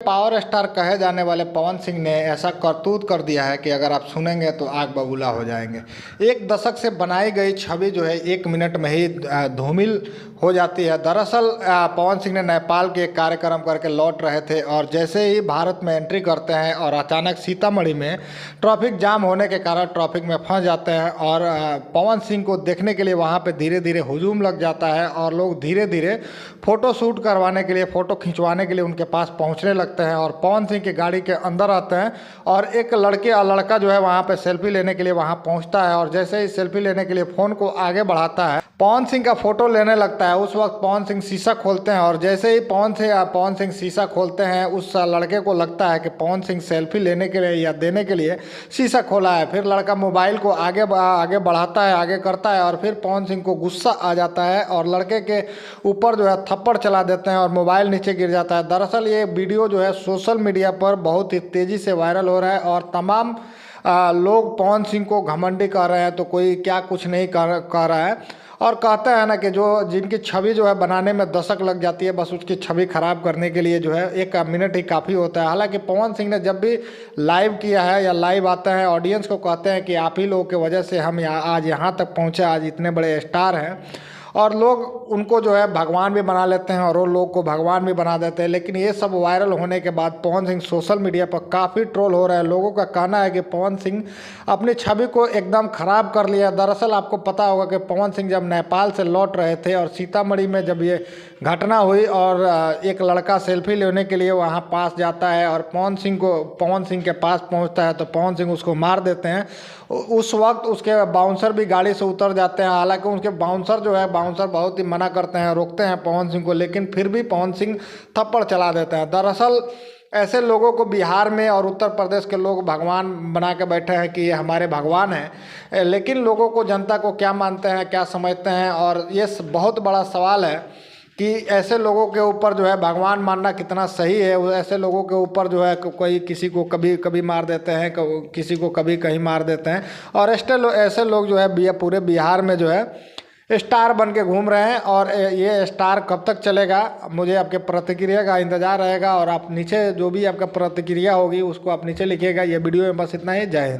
Power star कहे जाने वाले पवन सिंह ने ऐसा करतूत कर दिया है कि अगर आप सुनेंगे तो आग बबूला हो जाएंगे। एक दशक से बनाई गई छवि जो है 1 मिनट में ही धूमिल हो जाती है। दरअसल पवन सिंह ने नेपाल के एक कार्यक्रम करके लौट रहे थे और जैसे ही भारत में एंट्री करते हैं और अचानक सीतामढ़ी में ट्रैफिक जाम होने के कारण ट्रैफिक में फंस जाते हैं और पवन सिंह को देखने के लिए वहाँ पे धीरे धीरे हुजूम लग जाता है और लोग धीरे धीरे फ़ोटो शूट करवाने के लिए, फ़ोटो खिंचवाने के लिए उनके पास पहुँचने लगते हैं और पवन सिंह की गाड़ी के अंदर आते हैं और एक लड़का जो है वहाँ पे सेल्फी लेने के लिए वहाँ पहुँचता है और जैसे ही सेल्फी लेने के लिए फ़ोन को आगे बढ़ाता है, पवन सिंह का फ़ोटो लेने लगता है। उस वक्त पवन सिंह शीशा खोलते हैं और जैसे ही पवन सिंह शीशा खोलते हैं, उस लड़के को लगता है कि पवन सिंह सेल्फी लेने के लिए या देने के लिए शीशा खोला है। फिर लड़का मोबाइल को आगे बढ़ाता है, आगे करता है और फिर पवन सिंह को गुस्सा आ जाता है और लड़के के ऊपर जो है थप्पड़ चला देते हैं और मोबाइल नीचे गिर जाता है। दरअसल ये वीडियो जो है सोशल मीडिया पर बहुत ही तेज़ी से वायरल हो रहा है और तमाम लोग पवन सिंह को घमंडी कह रहे हैं, तो कोई क्या कुछ नहीं कह रहा है और कहते हैं ना कि जिनकी छवि जो है बनाने में दशक लग जाती है, बस उसकी छवि खराब करने के लिए जो है 1 मिनट ही काफ़ी होता है। हालांकि पवन सिंह ने जब भी लाइव किया है या लाइव आते हैं, ऑडियंस को कहते हैं कि आप ही लोगों की वजह से हम आज यहाँ तक पहुँचे, आज इतने बड़े स्टार हैं, और लोग उनको जो है भगवान भी बना लेते हैं और वो लोग को भगवान भी बना देते हैं। लेकिन ये सब वायरल होने के बाद पवन सिंह सोशल मीडिया पर काफ़ी ट्रोल हो रहा है। लोगों का कहना है कि पवन सिंह अपनी छवि को एकदम ख़राब कर लिया। दरअसल आपको पता होगा कि पवन सिंह जब नेपाल से लौट रहे थे और सीतामढ़ी में जब ये घटना हुई और एक लड़का सेल्फी लेने के लिए वहाँ पास जाता है और पवन सिंह के पास पहुँचता है तो पवन सिंह उसको मार देते हैं। उस वक्त उसके बाउंसर भी गाड़ी से उतर जाते हैं। हालांकि उनके बाउंसर बहुत ही मना करते हैं, रोकते हैं पवन सिंह को, लेकिन फिर भी पवन सिंह थप्पड़ चला देते हैं। दरअसल ऐसे लोगों को बिहार में और उत्तर प्रदेश के लोग भगवान बना के बैठे हैं कि ये हमारे भगवान हैं, लेकिन लोगों को, जनता को क्या मानते हैं, क्या समझते हैं, और ये बहुत बड़ा सवाल है कि ऐसे लोगों के ऊपर जो है भगवान मानना कितना सही है। ऐसे लोगों के ऊपर जो है कोई किसी को कभी मार देते हैं, किसी को कभी कहीं मार देते हैं और ऐसे लोग जो है पूरे बिहार में जो है स्टार बन के घूम रहे हैं। और ये स्टार कब तक चलेगा, मुझे आपके प्रतिक्रिया का इंतज़ार रहेगा और आप नीचे जो भी आपका प्रतिक्रिया होगी उसको आप नीचे लिखिएगा। ये वीडियो में बस इतना ही। जय हिंद।